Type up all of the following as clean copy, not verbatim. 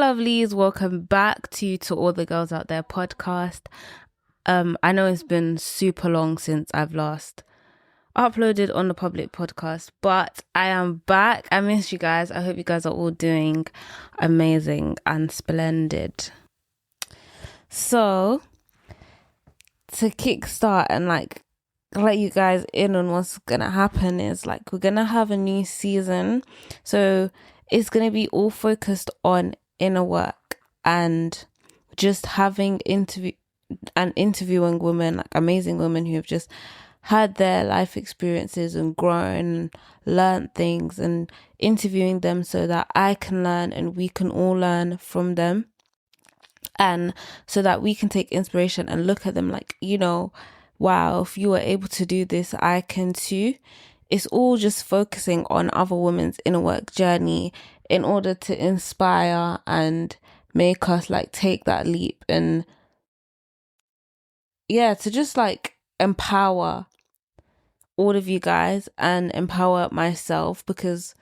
lovelies, welcome back to All the Girls Out There podcast. I know it's been super long since I've last uploaded on the public podcast, but I am back. I missed you guys. I hope you guys are all doing amazing and splendid. So to kickstart and let you guys in on what's gonna happen is we're gonna have a new season. So it's gonna be all focused on inner work and just having interviewing women, amazing women who have just had their life experiences and grown, learned things, and interviewing them so that I can learn and we can all learn from them, and so that we can take inspiration and look at them wow, if you were able to do this, I can too. It's all just focusing on other women's inner work journey in order to inspire and make us take that leap and to just empower all of you guys and empower myself, because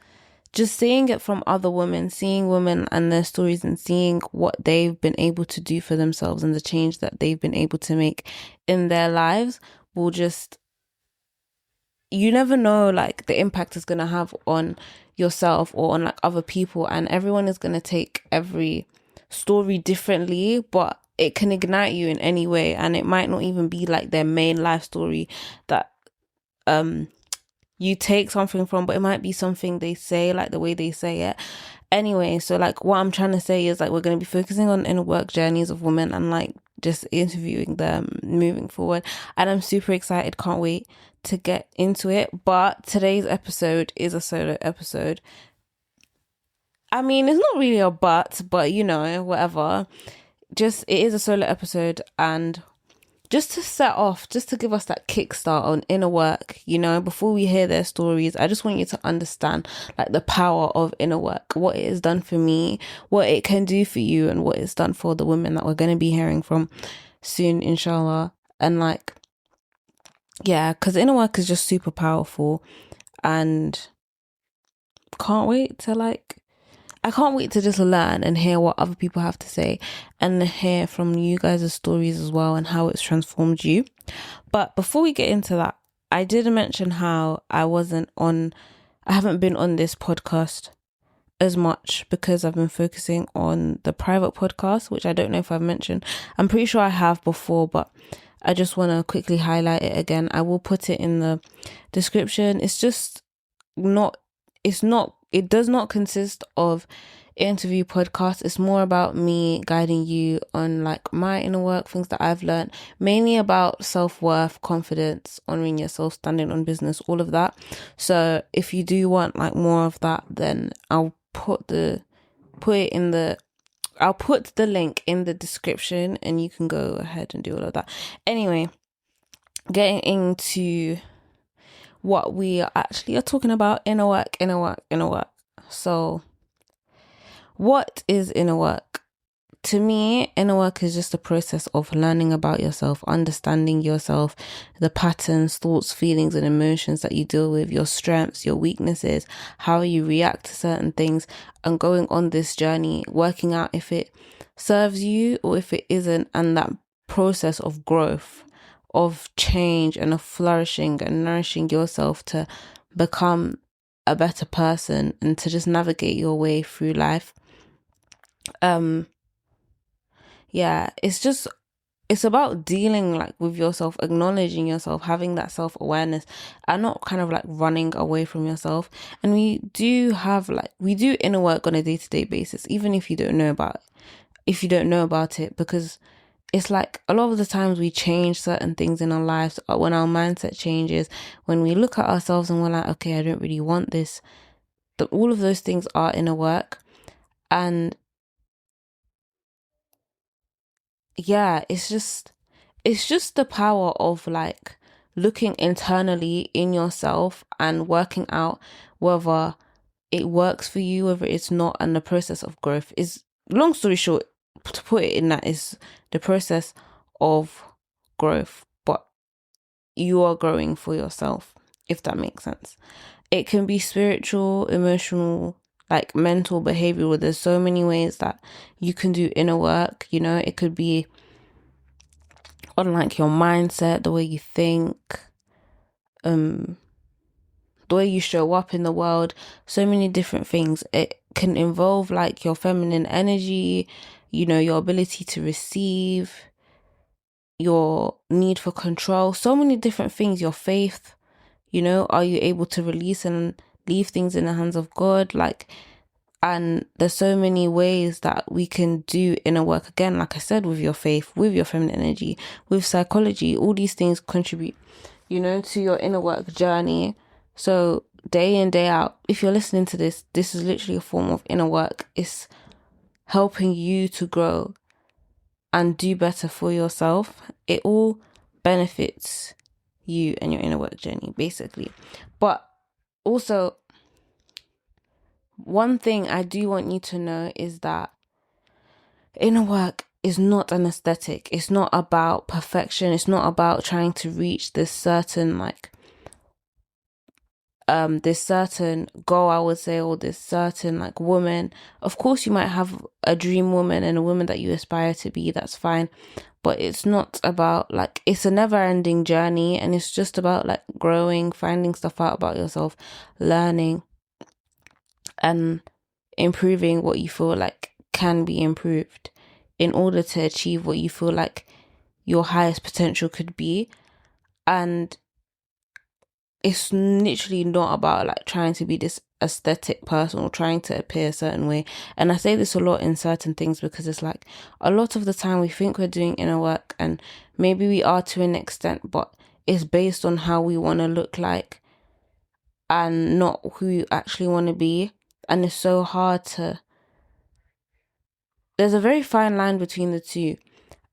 just seeing it from other women, seeing women and their stories and seeing what they've been able to do for themselves and the change that they've been able to make in their lives will just, you never know the impact it's going to have on yourself or on other people, and everyone is going to take every story differently, but it can ignite you in any way, and it might not even be their main life story that you take something from, but it might be something they say, the way they say it. Anyway, so what I'm trying to say is we're going to be focusing on inner work journeys of women and just interviewing them moving forward, and I'm super excited, can't wait to get into it. But today's episode is a solo episode. I mean, it's not really a but whatever, just it is a solo episode, and just to set off, just to give us that kickstart on inner work, before we hear their stories, I just want you to understand the power of inner work, what it has done for me, what it can do for you, and what it's done for the women that we're going to be hearing from soon, inshallah. And because inner work is just super powerful, and I can't wait to just learn and hear what other people have to say and hear from you guys' stories as well and how it's transformed you. But before we get into that, I did mention how I haven't been on this podcast as much because I've been focusing on the private podcast, which I don't know if I've mentioned. I'm pretty sure I have before, but I just want to quickly highlight it again. I will put it in the description. It does not consist of interview podcasts. It's more about me guiding you on my inner work, things that I've learned, mainly about self-worth, confidence, honoring yourself, standing on business, all of that. So if you do want more of that, then I'll put the link in the description and you can go ahead and do all of that. Anyway, getting into what we actually are talking about, inner work. So what is inner work? To me, inner work is just a process of learning about yourself, understanding yourself, the patterns, thoughts, feelings, and emotions that you deal with, your strengths, your weaknesses, how you react to certain things, and going on this journey, working out if it serves you or if it isn't, and that process of growth, of change, and of flourishing and nourishing yourself to become a better person and to just navigate your way through life. It's about dealing with yourself, acknowledging yourself, having that self-awareness, and not kind of running away from yourself. And we do inner work on a day-to-day basis, even if you don't know about it, because it's a lot of the times we change certain things in our lives when our mindset changes, when we look at ourselves and we're okay, I don't really want this. All of those things are inner work. And it's just the power of looking internally in yourself and working out whether it works for you, whether it's not. And the process of growth is, long story short, to put it in that, is the process of growth, but you are growing for yourself, if that makes sense. It can be spiritual, emotional, like mental, behavioral. There's so many ways that you can do inner work. You know, it could be on like your mindset, the way you think, the way you show up in the world, so many different things. It can involve like your feminine energy, you know, your ability to receive, your need for control, so many different things, your faith, you know, are you able to release and leave things in the hands of God? Like, and there's so many ways that we can do inner work. Again, like I said, with your faith, with your feminine energy, with psychology, all these things contribute, you know, to your inner work journey. So day in, day out, if you're listening to this, this is literally a form of inner work. It's helping you to grow and do better for yourself. It all benefits you and your inner work journey, basically. But also, one thing I do want you to know is that inner work is not an aesthetic. It's not about perfection. It's not about trying to reach this certain this certain goal, I would say, or this certain like woman. Of course, you might have a dream woman and a woman that you aspire to be. That's fine. But it's not about like, it's a never ending journey, and it's just about like growing, finding stuff out about yourself, learning and improving what you feel like can be improved in order to achieve what you feel like your highest potential could be. And it's literally not about like trying to be this aesthetic person or trying to appear a certain way. And I say this a lot in certain things because it's like a lot of the time we think we're doing inner work, and maybe we are to an extent, but it's based on how we want to look like and not who you actually want to be. And it's so hard to, there's a very fine line between the two.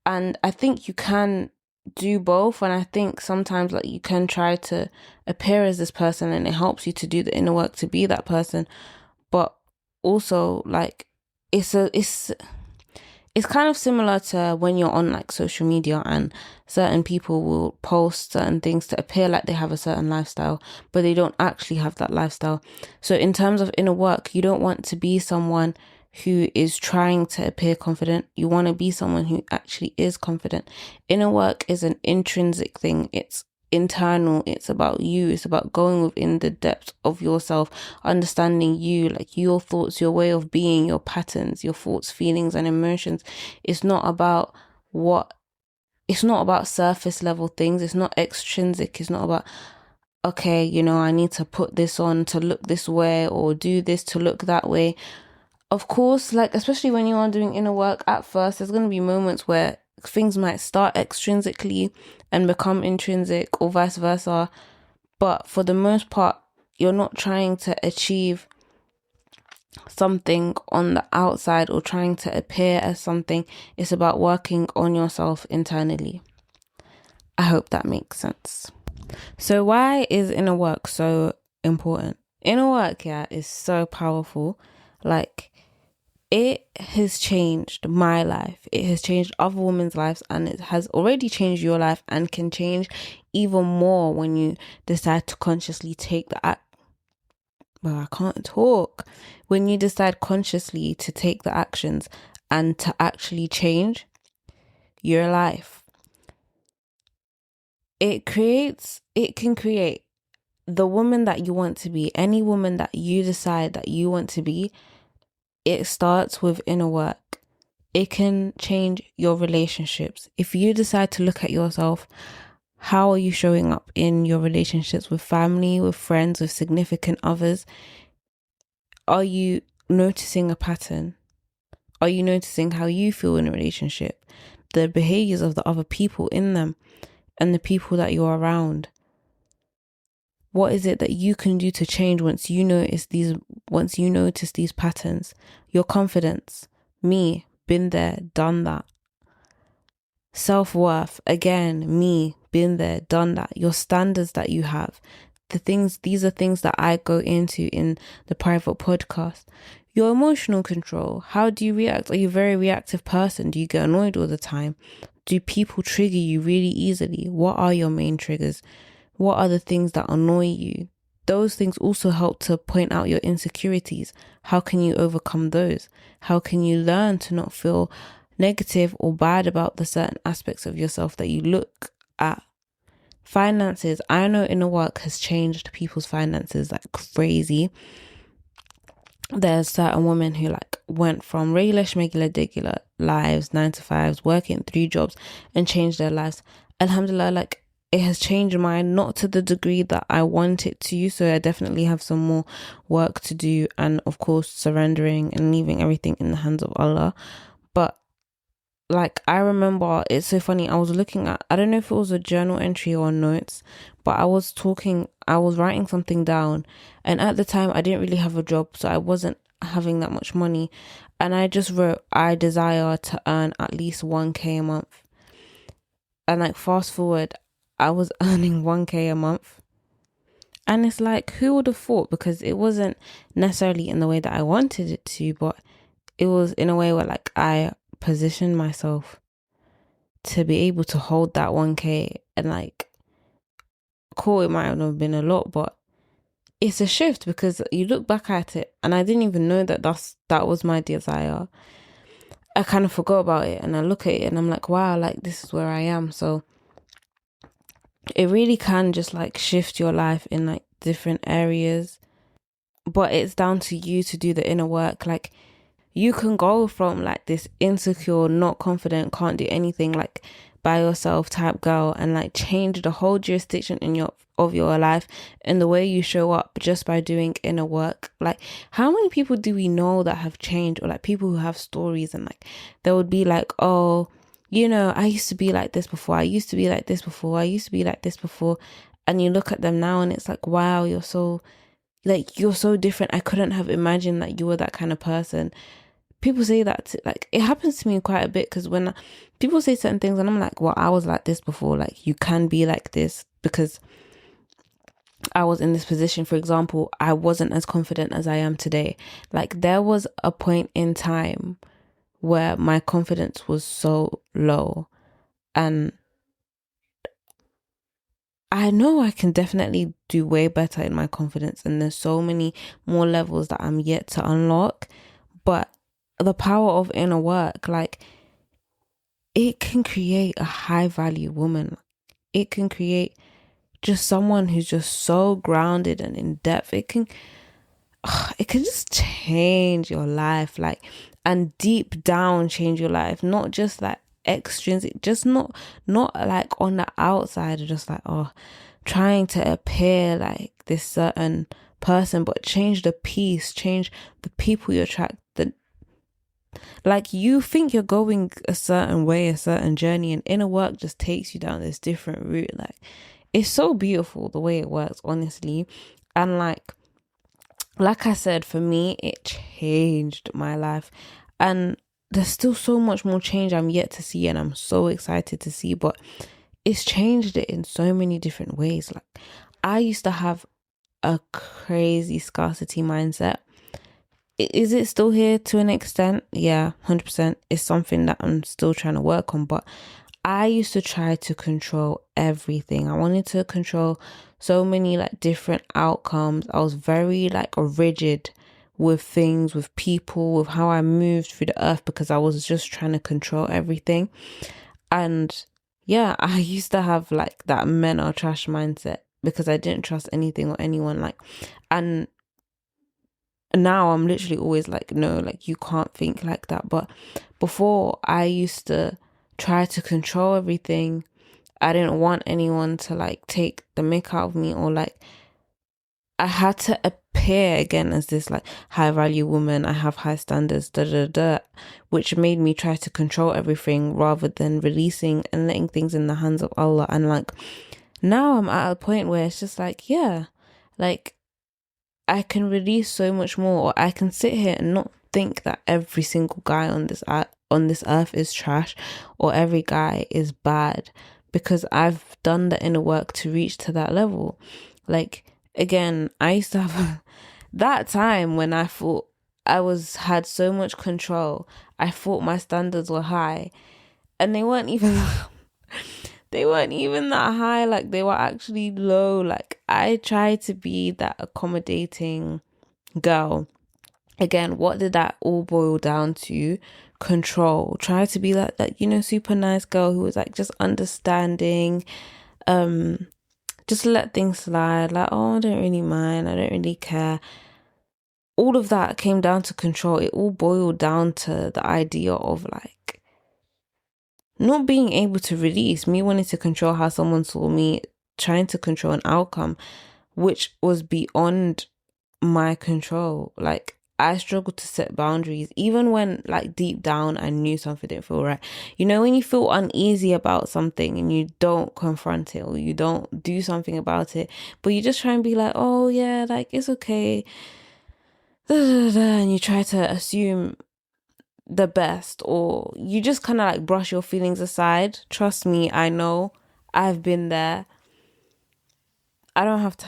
And I think you can do both, and I think sometimes like you can try to appear as this person and it helps you to do the inner work to be that person. But also like it's kind of similar to when you're on like social media and certain people will post certain things to appear like they have a certain lifestyle, but they don't actually have that lifestyle. So in terms of inner work, you don't want to be someone who is trying to appear confident. You want to be someone who actually is confident. Inner work is an intrinsic thing. It's internal. It's about you. It's about going within the depth of yourself, understanding you, like your thoughts, your way of being, your patterns, your thoughts, feelings, and emotions. It's not about surface level things. It's not extrinsic. It's not about, okay, you know, I need to put this on to look this way or do this to look that way. Of course, like, especially when you are doing inner work at first, there's going to be moments where things might start extrinsically and become intrinsic, or vice versa. But for the most part, you're not trying to achieve something on the outside or trying to appear as something. It's about working on yourself internally. I hope that makes sense. So why is inner work so important? Inner work, yeah, is so powerful. Like, it has changed my life. It has changed other women's lives, and it has already changed your life and can change even more when you decide to consciously take the act. Well, I can't talk. When you decide consciously to take the actions and to actually change your life, it can create the woman that you want to be. Any woman that you decide that you want to be, it starts with inner work. It can change your relationships. If you decide to look at yourself, how are you showing up in your relationships with family, with friends, with significant others? Are you noticing a pattern? Are you noticing how you feel in a relationship? The behaviors of the other people in them and the people that you're around? What is it that you can do to change once you notice these patterns? Your confidence. Me, been there, done that. Self-worth. Again, me, been there, done that. Your standards that you have. These are things that I go into in the private podcast. Your emotional control. How do you react? Are you a very reactive person? Do you get annoyed all the time? Do people trigger you really easily? What are your main triggers? What are the things that annoy you? those things also help to point out your insecurities. How can you overcome those? How can you learn to not feel negative or bad about the certain aspects of yourself that you look at? Finances. I know inner work has changed people's finances like crazy. There's certain women who like went from regular schmegular lives, 9 to 5s, working 3 jobs, and changed their lives. Alhamdulillah, like it has changed mine, not to the degree that I want it to. So I definitely have some more work to do, and of course surrendering and leaving everything in the hands of Allah. But like I remember, it's so funny, I was looking at, I don't know if it was a journal entry or notes, but I was writing something down, and at the time I didn't really have a job, so I wasn't having that much money, and I just wrote, I desire to earn at least 1k a month. And like fast forward, I was earning 1k a month, and it's like, who would have thought? Because it wasn't necessarily in the way that I wanted it to, but it was in a way where like I positioned myself to be able to hold that 1k. And like, cool, it might not have been a lot, but it's a shift because you look back at it, and I didn't even know that that was my desire. I kind of forgot about it, and I look at it and I'm like, wow, like this is where I am. So it really can just like shift your life in like different areas, but it's down to you to do the inner work. Like you can go from like this insecure, not confident, can't do anything, like by yourself type girl, and like change the whole jurisdiction of your life and the way you show up just by doing inner work. Like how many people do we know that have changed, or like people who have stories, and like they would be like, oh, you know, I used to be like this before, I used to be like this before, I used to be like this before. And you look at them now and it's like, wow, you're so different. I couldn't have imagined that you were that kind of person. People say that, like, it happens to me quite a bit, because when people say certain things and I'm like, well, I was like this before. Like, you can be like this because I was in this position. For example, I wasn't as confident as I am today. Like, there was a point in time where my confidence was so low, and I know I can definitely do way better in my confidence, and there's so many more levels that I'm yet to unlock. But the power of inner work, like, it can create a high value woman. It can create just someone who's just so grounded and in depth. It can just change your life, like, and deep down change your life, not just like extrinsic, just not like on the outside, just like, oh, trying to appear like this certain person, but change the peace, change the people you attract. Like, you think you're going a certain way, a certain journey, and inner work just takes you down this different route. Like, it's so beautiful the way it works, honestly. And like I said, for me, it changed my life, and there's still so much more change I'm yet to see, and I'm so excited to see. But it's changed it in so many different ways. Like, I used to have a crazy scarcity mindset. Is it still here to an extent? Yeah, 100%. It's something that I'm still trying to work on. But I used to try to control everything. I wanted to control so many like different outcomes. I was very like rigid with things, with people, with how I moved through the earth, because I was just trying to control everything. And yeah, I used to have like that men are trash mindset, because I didn't trust anything or anyone. Like, and now I'm literally always like, no, like, you can't think like that. But before, I used to try to control everything. I didn't want anyone to like take the mick out of me, or like, I had to appear again as this like high value woman. I have high standards, which made me try to control everything rather than releasing and letting things in the hands of Allah. And like, now I'm at a point where it's just like, yeah, like, I can release so much more, or I can sit here and not think that every single guy on this earth is trash, or every guy is bad, because I've done the inner work to reach to that level. Like, again, I used to have that time when I thought I had so much control. I thought my standards were high, and they weren't even they weren't even that high. Like, they were actually low. Like, I tried to be that accommodating girl. Again, what did that all boil down to? Control. Try to be like that, super nice girl who was like just understanding, just let things slide. Like, oh, I don't really mind. I don't really care. All of that came down to control. It all boiled down to the idea of like not being able to release, me wanting to control how someone saw me, trying to control an outcome, which was beyond my control. Like, I struggled to set boundaries, even when like deep down I knew something didn't feel right. When you feel uneasy about something and you don't confront it or you don't do something about it, but you just try and be like, oh yeah, like it's okay. And you try to assume the best, or you just kind of like brush your feelings aside. Trust me, I know. I've been there. I don't have to.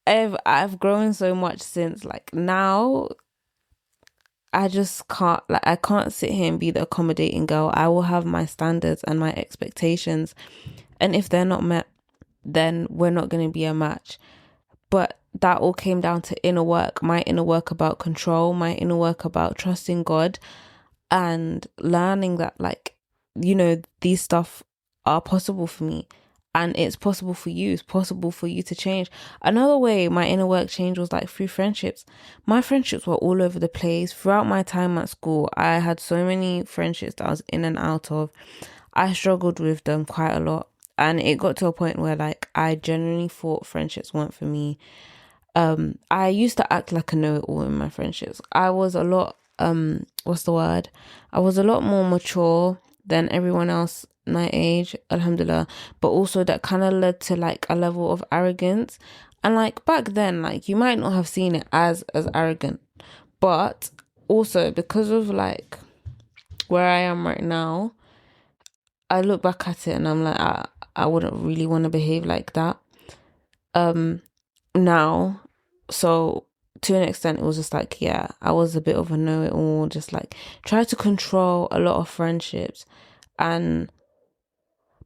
I've grown so much since, like, now I just can't, like, I can't sit here and be the accommodating girl. I will have my standards and my expectations, and if they're not met, then we're not going to be a match. But that all came down to inner work, my inner work about control, my inner work about trusting God, and learning that, like, these stuff are possible for me, and it's possible for you. It's possible for you to change. Another way my inner work changed was like through friendships. My friendships were all over the place. Throughout my time at school, I had so many friendships that I was in and out of. I struggled with them quite a lot. And it got to a point where like I genuinely thought friendships weren't for me. I used to act like a know-it-all in my friendships. I was a lot, what's the word? I was a lot more mature than everyone else my age, alhamdulillah. But also that kind of led to like a level of arrogance. And like back then, like you might not have seen it as arrogant, but also because of like where I am right now, I look back at it and I'm like, I wouldn't really want to behave like that now. So to an extent, it was just like, yeah, I was a bit of a know-it-all, just like try to control a lot of friendships.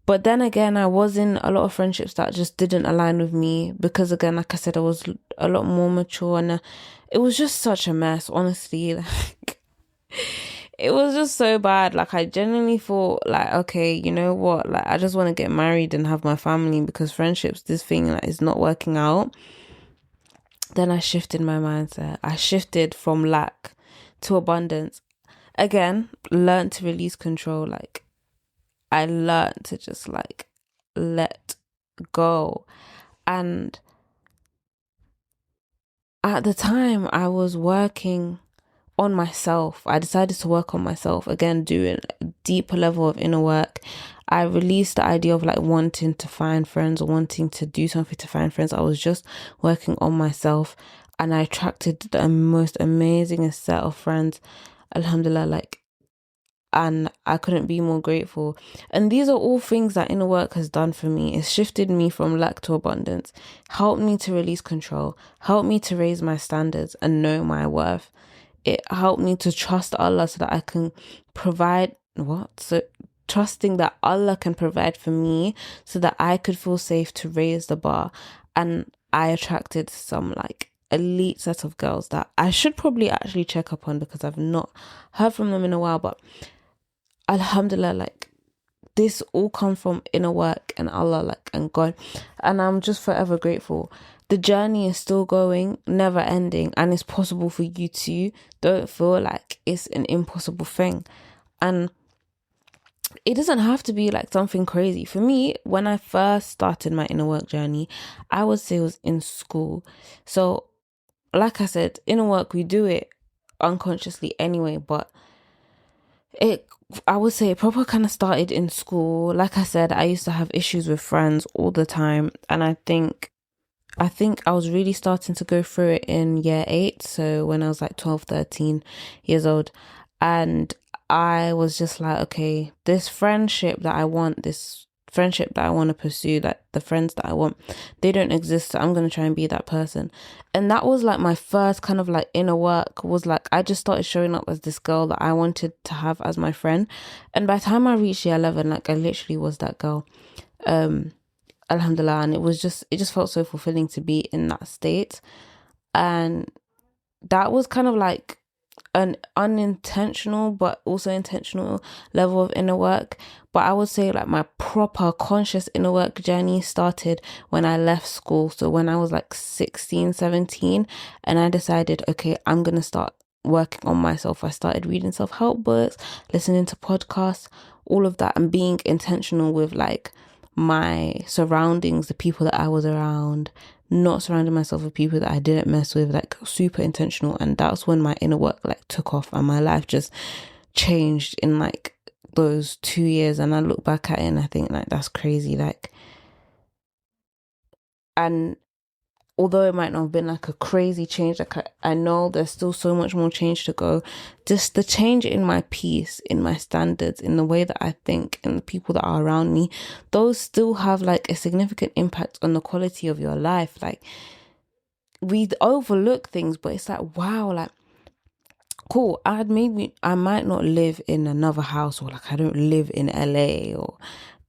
But then again, I was in a lot of friendships that just didn't align with me because, again, like I said, I was a lot more mature, and it was just such a mess, honestly. Like, it was just so bad. Like, I genuinely thought, like, okay, you know what? Like, I just want to get married and have my family because friendships, this thing that is not working out. Then I shifted my mindset. I shifted from lack to abundance. Again, learned to release control. Like, I learned to just like let go. And at the time I was working on myself. I decided to work on myself, again, doing a deeper level of inner work. I released the idea of like wanting to find friends or wanting to do something to find friends. I was just working on myself, and I attracted the most amazing set of friends, alhamdulillah, like, and I couldn't be more grateful. And these are all things that inner work has done for me. It's shifted me from lack to abundance, helped me to release control, helped me to raise my standards and know my worth. It helped me to trust Allah so that I can provide trusting that Allah can provide for me so that I could feel safe to raise the bar. And I attracted some like elite set of girls that I should probably actually check up on because I've not heard from them in a while, but alhamdulillah, like this all comes from inner work and Allah, like, and God, and I'm just forever grateful. The journey is still going, never ending, and it's possible for you too. Don't feel like it's an impossible thing. And it doesn't have to be like something crazy. For me, when I first started my inner work journey, I would say it was in school. So like I said, inner work, we do it unconsciously anyway, but I would say it proper kind of started in school. Like I said, I used to have issues with friends all the time, and I think I was really starting to go through it in year 8, so when I was like 12, 13 years old, and I was just like, okay, this friendship that I want, this friendship that I want to pursue, like the friends that I want, they don't exist. So I'm going to try and be that person. And that was like my first kind of like inner work, was like I just started showing up as this girl that I wanted to have as my friend. And by the time I reached year 11, like I literally was that girl. Alhamdulillah. And it just felt so fulfilling to be in that state. And that was kind of like an unintentional but also intentional level of inner work. But I would say like my proper conscious inner work journey started when I left school. So when I was like 16, 17, and I decided, okay, I'm going to start working on myself. I started reading self-help books, listening to podcasts, all of that, and being intentional with like my surroundings, the people that I was around, not surrounding myself with people that I didn't mess with, like super intentional. And that's when my inner work like took off and my life just changed in like those 2 years. And I look back at it and I think like that's crazy. Like, and although it might not have been like a crazy change, like I know there's still so much more change to go. Just the change in my peace, in my standards, in the way that I think, and the people that are around me, those still have like a significant impact on the quality of your life. Like we overlook things, but it's like, wow, like cool. I might not live in another house, or like I don't live in LA or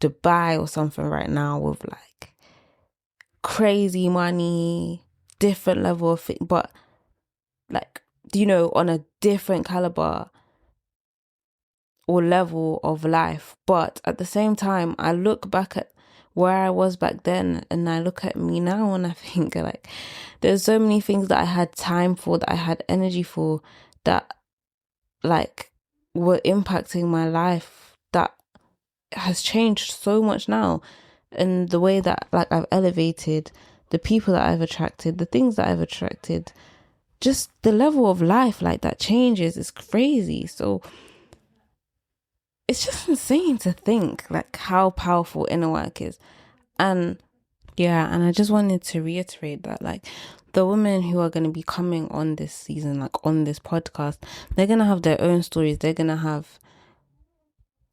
Dubai or something right now with like crazy money, different level of thing, but like, you know, on a different caliber or level of life. But at the same time, I look back at where I was back then and I look at me now and I think like there's so many things that I had time for, that I had energy for, that like were impacting my life, that has changed so much now. And the way that like I've elevated, the people that I've attracted, the things that I've attracted, just the level of life like that changes. It's crazy. So it's just insane to think like how powerful inner work is. And yeah, and I just wanted to reiterate that like the women who are going to be coming on this season, like on this podcast, they're going to have their own stories. They're going to have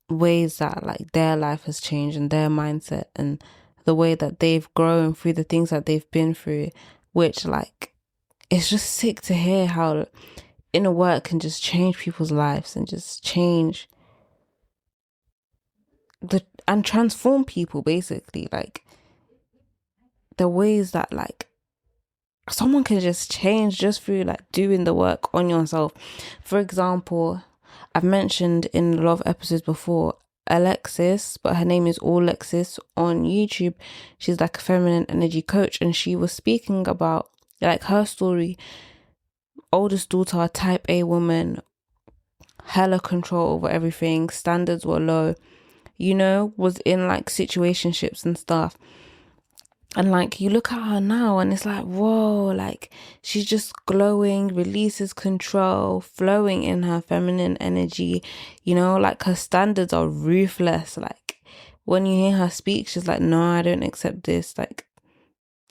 ways that like their life has changed and their mindset and the way that they've grown through the things that they've been through, which like it's just sick to hear how inner work can just change people's lives and just change and transform people, basically. Like the ways that like someone can just change just through like doing the work on yourself. For example, I've mentioned in a lot of episodes before Alexis, but her name is Alexis on YouTube. She's like a feminine energy coach, and she was speaking about like her story. Oldest daughter, type A woman, hella control over everything, standards were low, you know, was in like situationships and stuff. And like you look at her now and it's like, whoa, like she's just glowing, releases control, flowing in her feminine energy, you know, like her standards are ruthless. Like when you hear her speak, she's like, no, I don't accept this. Like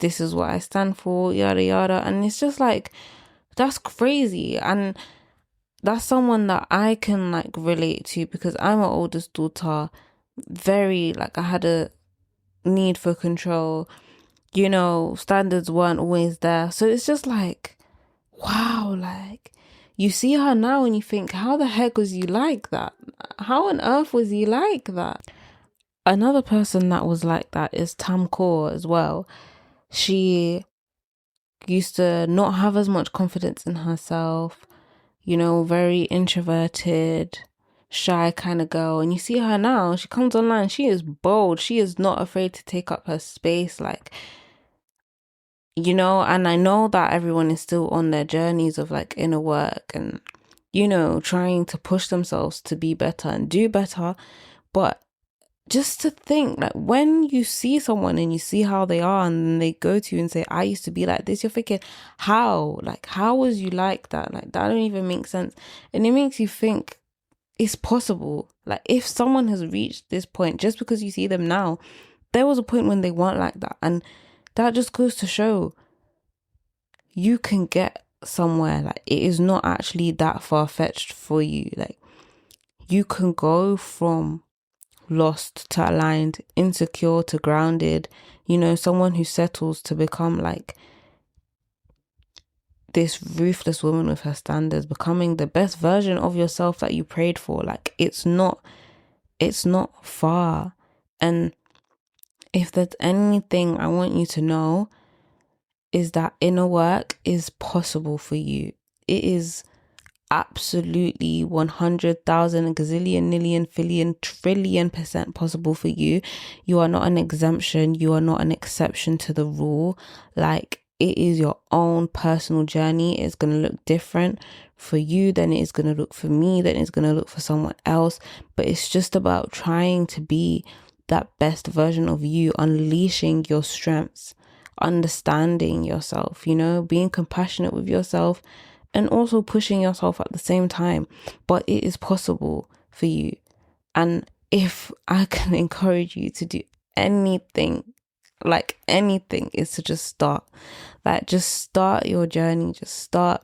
this is what I stand for, yada yada. And it's just like, that's crazy. And that's someone that I can like relate to, because I'm an oldest daughter. Very like I had a need for control, you know, standards weren't always there. So it's just like, wow, like you see her now and you think, how the heck was you like that? How on earth was you like that? Another person that was like that is Tam Kaur as well. She used to not have as much confidence in herself, you know, very introverted, shy kind of girl. And you see her now, she comes online, she is bold. She is not afraid to take up her space. Like, you know, and I know that everyone is still on their journeys of like inner work and, you know, trying to push themselves to be better and do better. But just to think like when you see someone and you see how they are and they go to you and say, I used to be like this, you're thinking, how? Like, how was you like that? Like, that don't even make sense. And it makes you think it's possible. Like, if someone has reached this point, just because you see them now, there was a point when they weren't like that. And that just goes to show you can get somewhere. Like, it is not actually that far-fetched for you. Like, you can go from lost to aligned, insecure to grounded, someone who settles to become like this ruthless woman with her standards, becoming the best version of yourself that you prayed for. Like it's not far. And if there's anything I want you to know, is that inner work is possible for you. It is absolutely 100,000 gazillion million billion trillion % possible for you. You are not an exemption. You are not an exception to the rule. Like, it is your own personal journey. It's going to look different for you than it is going to look for me, than it's going to look for someone else. But it's just about trying to be that best version of you, unleashing your strengths, understanding yourself, being compassionate with yourself, and also pushing yourself at the same time. But it is possible for you. And if I can encourage you to do anything, like anything, is to just start. Like, just start your journey. Just start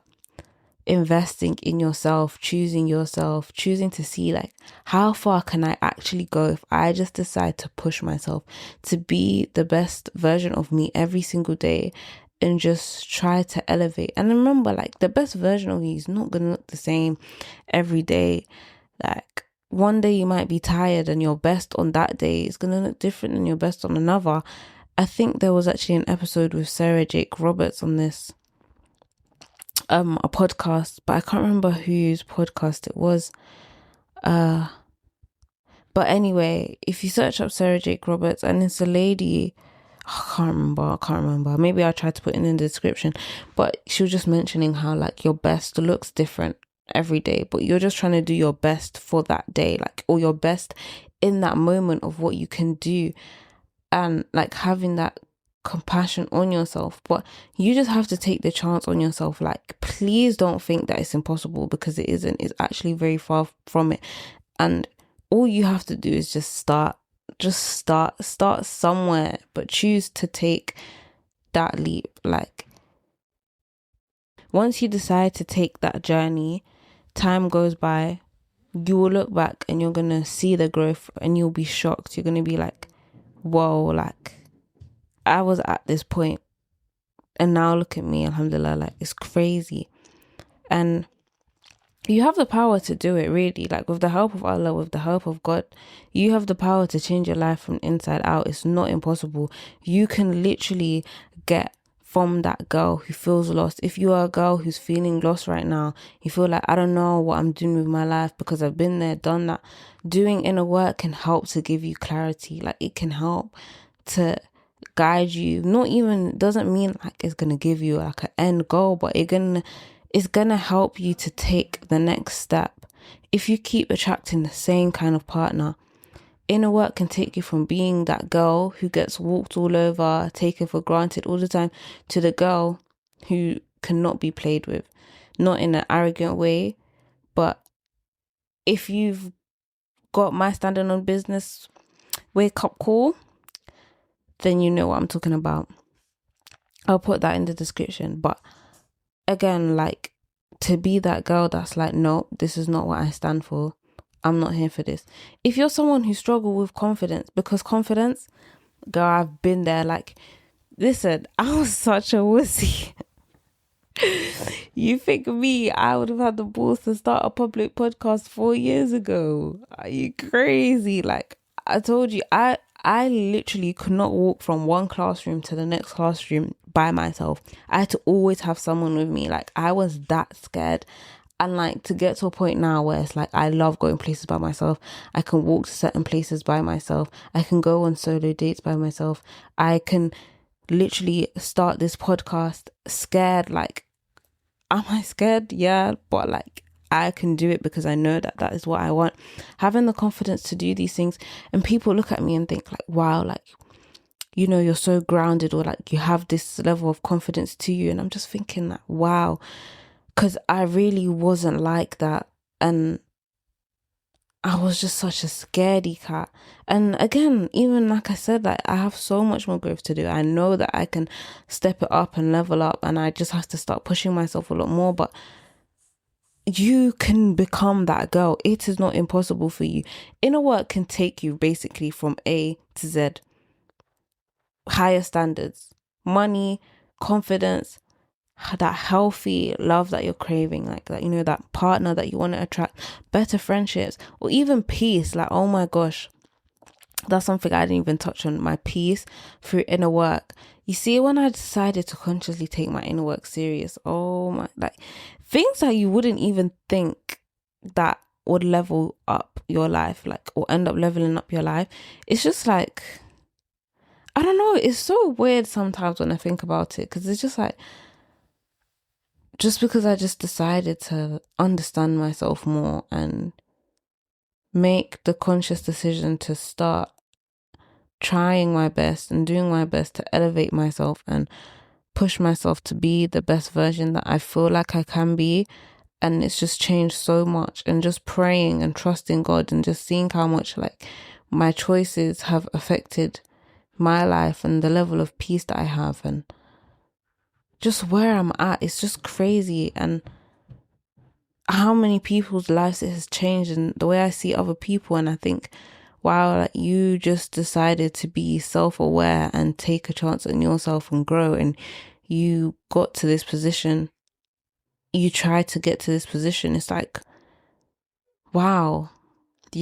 investing in yourself, choosing to see like, how far can I actually go if I just decide to push myself to be the best version of me every single day, and just try to elevate. And remember, like, the best version of you is not going to look the same every day. Like, one day you might be tired and your best on that day is going to look different than your best on another. I think there was actually an episode with Sarah Jake Roberts on this, a podcast, but I can't remember whose podcast it was. But anyway, if you search up Sarah Jake Roberts, and it's a lady, I can't remember. Maybe I'll try to put it in the description. But she was just mentioning how like your best looks different every day, but you're just trying to do your best for that day, like, or your best in that moment of what you can do, and like having that compassion on yourself. But you just have to take the chance on yourself. Like, please don't think that it's impossible, because it isn't. It's actually very far from it. And all you have to do is just start somewhere, but choose to take that leap. Like, once you decide to take that journey, time goes by, you will look back and you're gonna see the growth, and you'll be shocked. You're gonna be like, whoa, like, I was at this point and now look at me, alhamdulillah. Like, it's crazy. And you have the power to do it, really. Like, with the help of Allah, with the help of God, you have the power to change your life from inside out. It's not impossible. You can literally get from that girl who feels lost. If you are a girl who's feeling lost right now, you feel like, I don't know what I'm doing with my life because I've been there, done that. Doing inner work can help to give you clarity. Like, it can help to guide you. Not even, doesn't mean like it's gonna give you like an end goal, but it's gonna help you to take the next step. If you keep attracting the same kind of partner, inner work can take you from being that girl who gets walked all over, taken for granted all the time, to the girl who cannot be played with. Not in an arrogant way, but if you've got my standing on business wake up call, then you know what I'm talking about. I'll put that in the description. But again, like, to be that girl that's like, no, this is not what I stand for. I'm not here for this. If you're someone who struggles with confidence, because confidence, girl, I've been there. Like, listen, I was such a wussy. You think me, I would have had the balls to start a public podcast 4 years ago? Are you crazy? Like, I told you, I literally could not walk from one classroom to the next classroom by myself. I had to always have someone with me. Like, I was that scared. And like, to get to a point now where it's like, I love going places by myself. I can walk to certain places by myself. I can go on solo dates by myself. I can literally start this podcast scared. Like, am I scared? Yeah, but like, I can do it because I know that that is what I want. Having the confidence to do these things, and people look at me and think like, wow, like, you're so grounded, or like you have this level of confidence to you. And I'm just thinking that, wow, because I really wasn't like that. And I was just such a scaredy cat. And again, even like I said, like, I have so much more growth to do. I know that I can step it up and level up, and I just have to start pushing myself a lot more. But you can become that girl. It is not impossible for you. Inner work can take you basically from A to Z. Higher standards, money, confidence, that healthy love that you're craving, like that, that partner that you want to attract, better friendships, or even peace. Like, oh my gosh, that's something I didn't even touch on. My peace through inner work. You see, when I decided to consciously take my inner work serious, oh my, like things that you wouldn't even think that would level up your life, like, or end up leveling up your life. It's just like, I don't know. It's so weird sometimes when I think about it, because it's just like, just because I just decided to understand myself more and make the conscious decision to start trying my best and doing my best to elevate myself and push myself to be the best version that I feel like I can be. And it's just changed so much, and just praying and trusting God and just seeing how much like my choices have affected my life and the level of peace that I have and just where I'm at. It's just crazy. And how many people's lives it has changed, and the way I see other people, and I think, wow, like you just decided to be self-aware and take a chance on yourself and grow, and you got to this position. You tried to get to this position. It's like, wow, I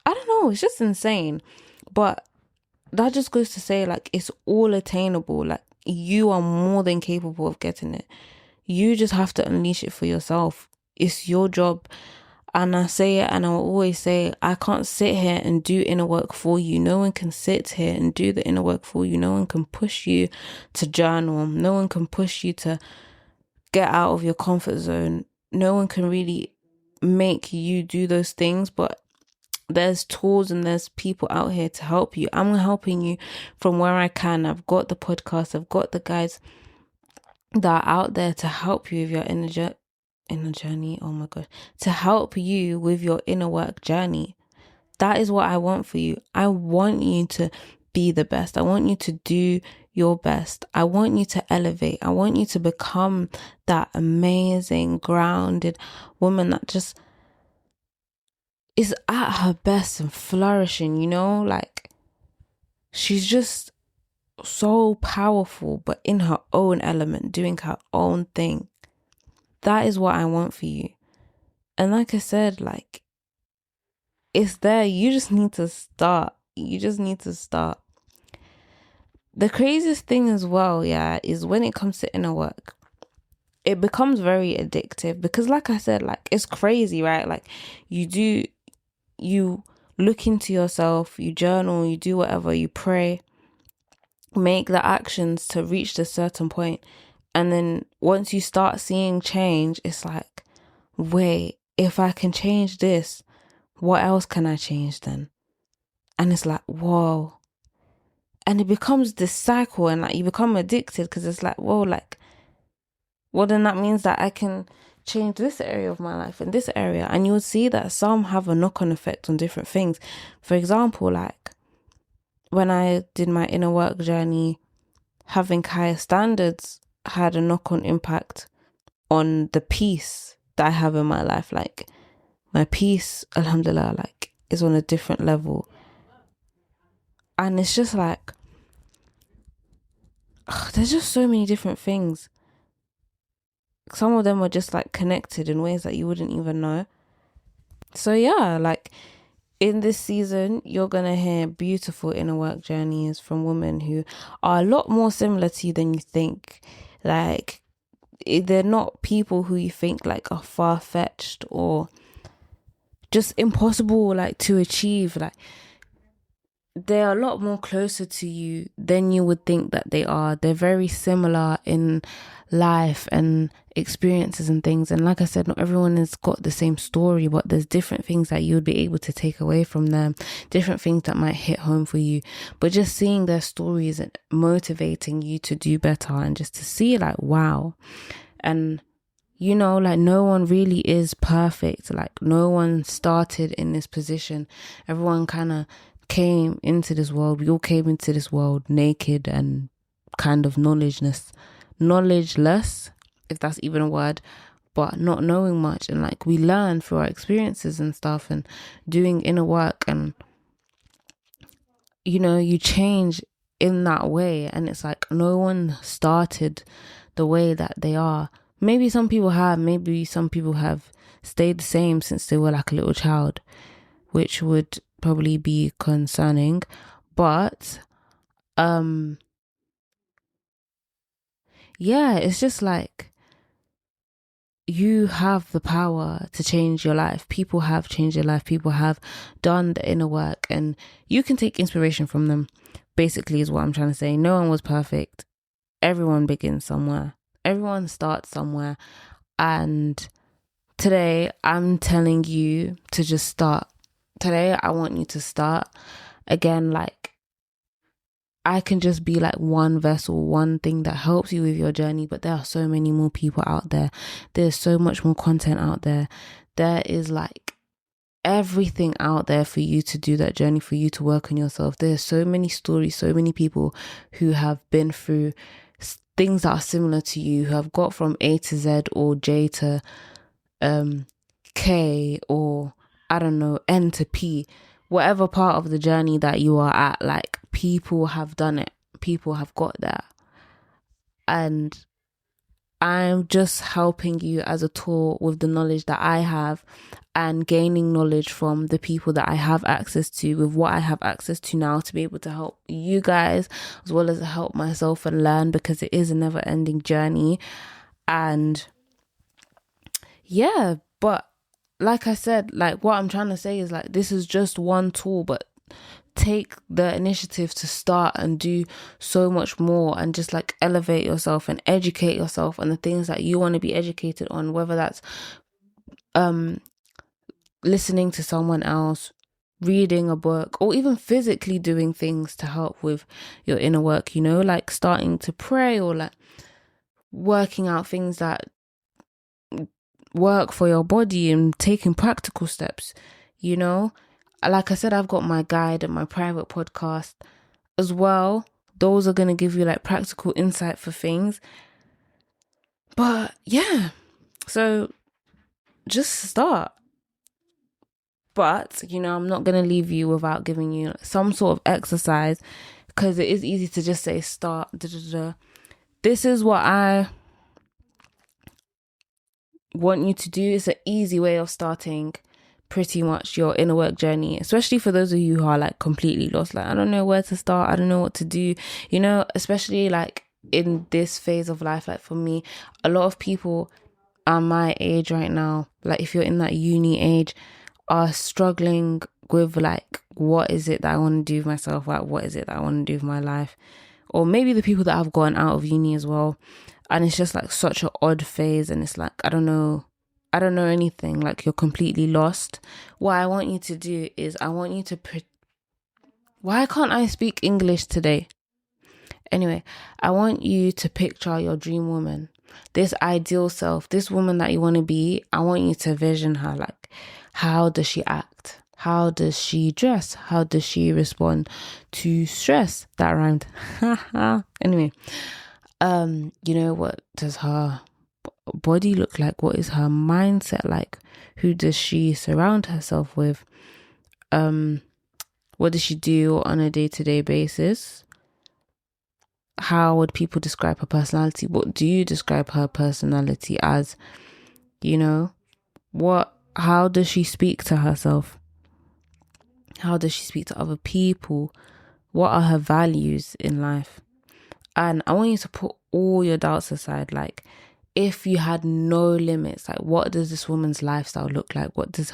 don't know, it's just insane. But that just goes to say, like, it's all attainable. Like, you are more than capable of getting it. You just have to unleash it for yourself. It's your job. And I say it, and I will always say, I can't sit here and do inner work for you. No one can sit here and do the inner work for you. No one can push you to journal. No one can push you to get out of your comfort zone. No one can really make you do those things, but there's tools and there's people out here to help you. I'm helping you from where I can. I've got the podcast. I've got the guys that are out there to help you with your inner journey. Oh my god, to help you with your inner work journey. That is what I want for you. I want you to be the best. I want you to do your best. I want you to elevate. I want you to become that amazing, grounded woman that just is at her best and flourishing, like she's just so powerful, but in her own element, doing her own thing. That is what I want for you. And like I said, like, it's there. You just need to start. The craziest thing as well, yeah, is when it comes to inner work, it becomes very addictive because, like I said, like, it's crazy, right? Like, you look into yourself, you journal, you do whatever, you pray, make the actions to reach a certain point. And then once you start seeing change, it's like, wait, if I can change this, what else can I change then? And it's like, whoa. And it becomes this cycle, and like you become addicted because it's like, whoa, like, well, then that means that I can change this area of my life and this area. And you would see that some have a knock-on effect on different things. For example, like when I did my inner work journey, having higher standards had a knock-on impact on the peace that I have in my life. Like, my peace, alhamdulillah, like, is on a different level. And it's just like, there's just so many different things. Some of them are just like connected in ways that you wouldn't even know. So yeah, like, in this season, you're going to hear beautiful inner work journeys from women who are a lot more similar to you than you think. Like, they're not people who you think like are far-fetched or just impossible like to achieve. Like, they're a lot more closer to you than you would think that they are. They're very similar in life and experiences and things. And like I said, not everyone has got the same story, but there's different things that you would be able to take away from them, different things that might hit home for you. But just seeing their stories and motivating you to do better, and just to see like, wow. And like, no one really is perfect. Like, no one started in this position. Everyone kind of came into this world. We all came into this world naked and kind of knowledgeless, if that's even a word. but not knowing much. And like we learn through our experiences and stuff and doing inner work, and you change in that way. And it's like no one started the way that they are. Maybe some people have stayed the same since they were like a little child, which would probably be concerning. But yeah, it's just like you have the power to change your life. People have changed their life. People have done the inner work, and you can take inspiration from them, basically, is what I'm trying to say. No one was perfect. Everyone begins somewhere. Everyone starts somewhere. And today, I'm telling you to just start. Today, I want you to start. Again, like, I can just be like one vessel, one thing that helps you with your journey, but there are so many more people out there. There's so much more content out there. There is like everything out there for you to do that journey, for you to work on yourself. There's so many stories, so many people who have been through things that are similar to you, who have got from A to Z or J to K, or I don't know, N to P. Whatever part of the journey that you are at, like people have done it. People have got there. And I'm just helping you as a tool with the knowledge that I have, and gaining knowledge from the people that I have access to, with what I have access to now, to be able to help you guys as well as help myself and learn, because it is a never ending journey. And yeah, but like I said, like what I'm trying to say is like this is just one tool, but take the initiative to start and do so much more, and just like elevate yourself and educate yourself on the things that you want to be educated on, whether that's listening to someone else, reading a book, or even physically doing things to help with your inner work, like starting to pray, or like working out things that work for your body and taking practical steps. Like I said, I've got my guide and my private podcast as well. Those are going to give you like practical insight for things. But yeah, so just start. But I'm not going to leave you without giving you some sort of exercise, because it is easy to just say start. This is what I want you to do. It's an easy way of starting pretty much your inner work journey, especially for those of you who are like completely lost, like I don't know where to start, I don't know what to do, especially like in this phase of life. Like for me, a lot of people are my age right now, like if you're in that uni age, are struggling with like, what is it that I want to do with myself, like what is it that I want to do with my life, or maybe the people that have gone out of uni as well. And it's just like such an odd phase, and it's like I don't know anything, like you're completely lost. What I want you to do is I want you to why can't I speak English today? Anyway, I want you to picture your dream woman, this ideal self, this woman that you want to be. I want you to vision her. Like, how does she act? How does she dress? How does she respond to stress? That rhymed. Anyway, what does her body look like? What is her mindset like? Who does she surround herself with? What does she do on a day-to-day basis? How would people describe her personality? What do you describe her personality as? How does she speak to herself? How does she speak to other people? What are her values in life? And I want you to put all your doubts aside. Like, if you had no limits, like what does this woman's lifestyle look like? What does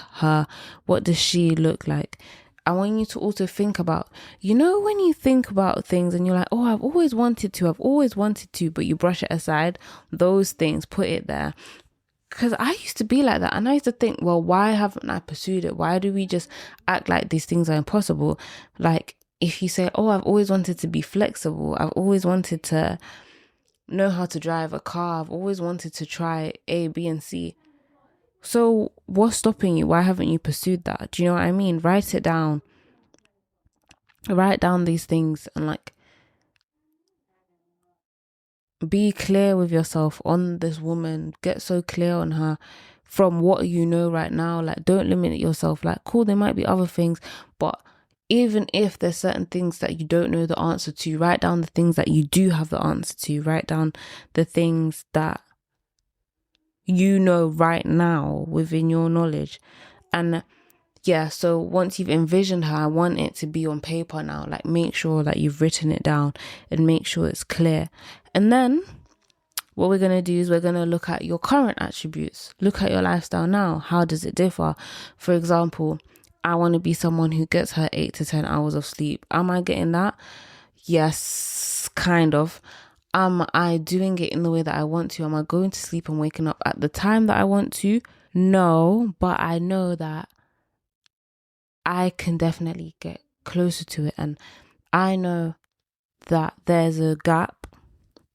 she look like? I want you to also think about, when you think about things and you're like, oh, I've always wanted to, but you brush it aside, those things, put it there. Because I used to be like that, and I used to think, well, why haven't I pursued it? Why do we just act like these things are impossible? Like, if you say, oh, I've always wanted to be flexible, I've always wanted to know how to drive a car, I've always wanted to try A, B, and C. So what's stopping you? Why haven't you pursued that? Do you know what I mean? Write it down. Write down these things, and like, be clear with yourself on this woman. Get so clear on her from what you know right now. Like, don't limit yourself. Like, cool, there might be other things, but even if there's certain things that you don't know the answer to, write down the things that you do have the answer to. Write down the things that you know right now within your knowledge. And yeah, so once you've envisioned her, I want it to be on paper now. Like, make sure that you've written it down and make sure it's clear. And then what we're going to do is we're going to look at your current attributes. Look at your lifestyle now. How does it differ? For example, I want to be someone who gets her 8 to 10 hours of sleep. Am I getting that? Yes, kind of. Am I doing it in the way that I want to? Am I going to sleep and waking up at the time that I want to? No, but I know that I can definitely get closer to it. And I know that there's a gap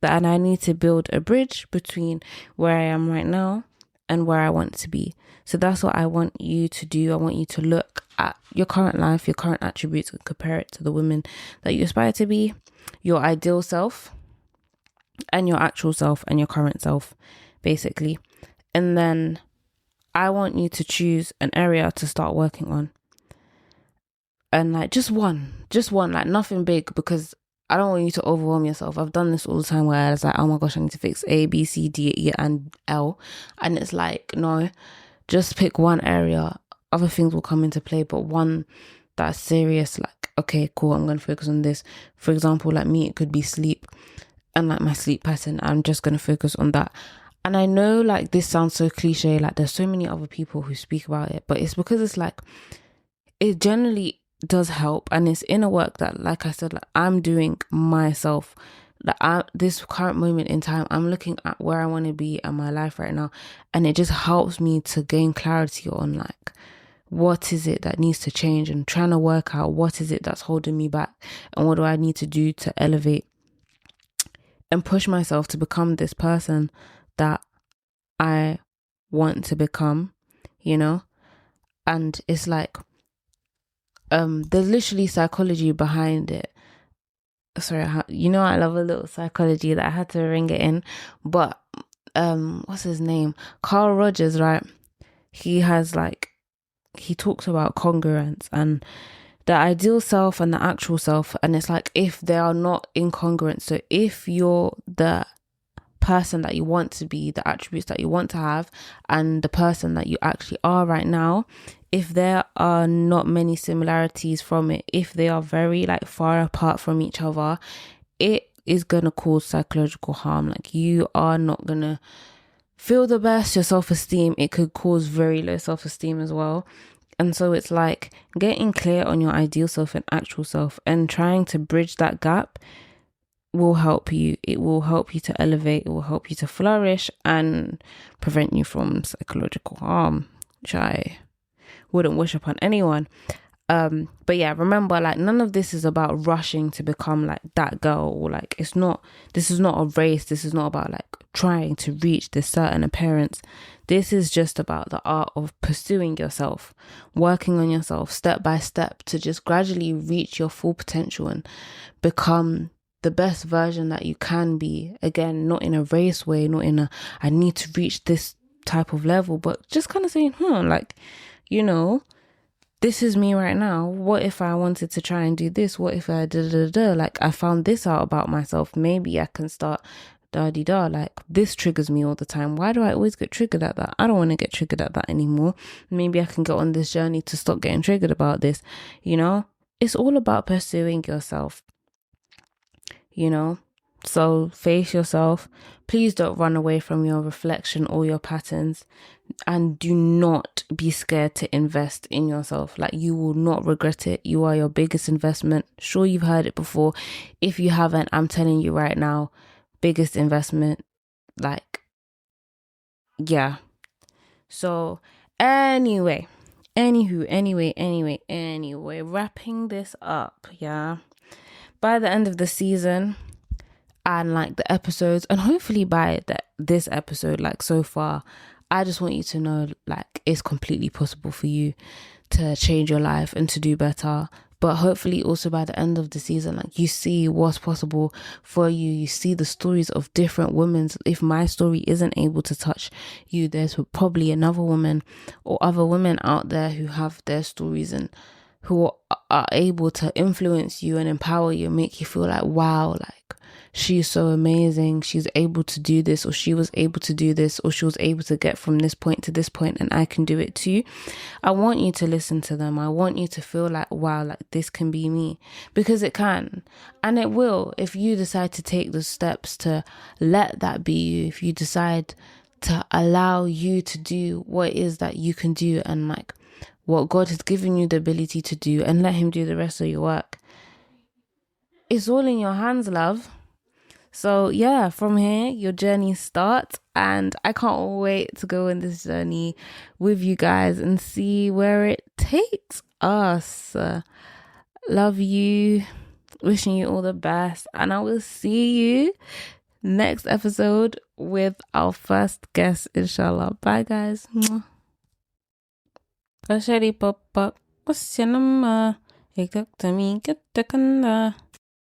and I need to build a bridge between where I am right now and where I want to be. So that's what I want you to do. I want you to look at your current life, your current attributes, and compare it to the woman that you aspire to be, your ideal self, and your actual self and your current self, basically. And then I want you to choose an area to start working on. And like just one, like nothing big, because I don't want you to overwhelm yourself. I've done this all the time where I was like, oh my gosh, I need to fix A, B, C, D, E, and L. And it's like, no, just pick one area. Other things will come into play, but one that's serious, like, okay, cool, I'm going to focus on this. For example, like me, it could be sleep and like my sleep pattern. I'm just going to focus on that. And I know like this sounds so cliche, like there's so many other people who speak about it, but it's because it's like, it generally does help, and it's inner work that, like I said, like I'm doing myself. Like this current moment in time, I'm looking at where I want to be in my life right now, and it just helps me to gain clarity on like what is it that needs to change, and trying to work out what is it that's holding me back and what do I need to do to elevate and push myself to become this person that I want to become, you know. And it's like there's literally psychology behind it. Sorry, I love a little psychology that I had to ring it in. But what's his name? Carl Rogers, right? He talks about congruence and the ideal self and the actual self, and it's like if they are not incongruent. So if you're the person that you want to be, the attributes that you want to have, and the person that you actually are right now, if there are not many similarities from it, if they are very like far apart from each other, it is going to cause psychological harm. Like you are not going to feel the best. Your self-esteem, it could cause very low self-esteem as well. And so it's like getting clear on your ideal self and actual self and trying to bridge that gap will help you. It will help you to elevate. It will help you to flourish and prevent you from psychological harm, which I wouldn't wish upon anyone. But yeah, remember, like none of this is about rushing to become like that girl, or like this is not a race. This is not about like trying to reach this certain appearance. This is just about the art of pursuing yourself, working on yourself step by step to just gradually reach your full potential and become the best version that you can be. Again, not in a race way, not in a I need to reach this type of level, but just kind of saying, like, you know, this is me right now. What if I wanted to try and do this? What if I like I found this out about myself? Maybe I can start like this triggers me all the time. Why do I always get triggered at that? I don't want to get triggered at that anymore. Maybe I can get on this journey to stop getting triggered about this. You know, it's all about pursuing yourself, you know. So face yourself. Please don't run away from your reflection or your patterns, and do not be scared to invest in yourself. Like you will not regret it. You are your biggest investment. Sure, you've heard it before. If you haven't, I'm telling you right now, biggest investment. Like, yeah. So anyway, wrapping this up, yeah. By the end of the season, and like the episodes, and hopefully by this episode, like so far, I just want you to know like it's completely possible for you to change your life and to do better. but hopefully also by the end of the season, like, you see what's possible for you. You see the stories of different women. If my story isn't able to touch you, there's probably another woman or other women out there who have their stories and who are able to influence you and empower you and make you feel like, wow, like, she's so amazing. She's able to do this, or she was able to do this, or she was able to get from this point to this point, and I can do it too. I want you to listen to them. I want you to feel like, wow, like, this can be me, because it can, and it will, if you decide to take the steps to let that be you, if you decide to allow you to do what it is that you can do, and like what God has given you the ability to do, and let him do the rest of your work. It's all in your hands, love. So yeah, from here, your journey starts, and I can't wait to go on this journey with you guys and see where it takes us. Love you, wishing you all the best, and I will see you next episode with our first guest, inshallah. Bye, guys. Kashari papa, what's your number?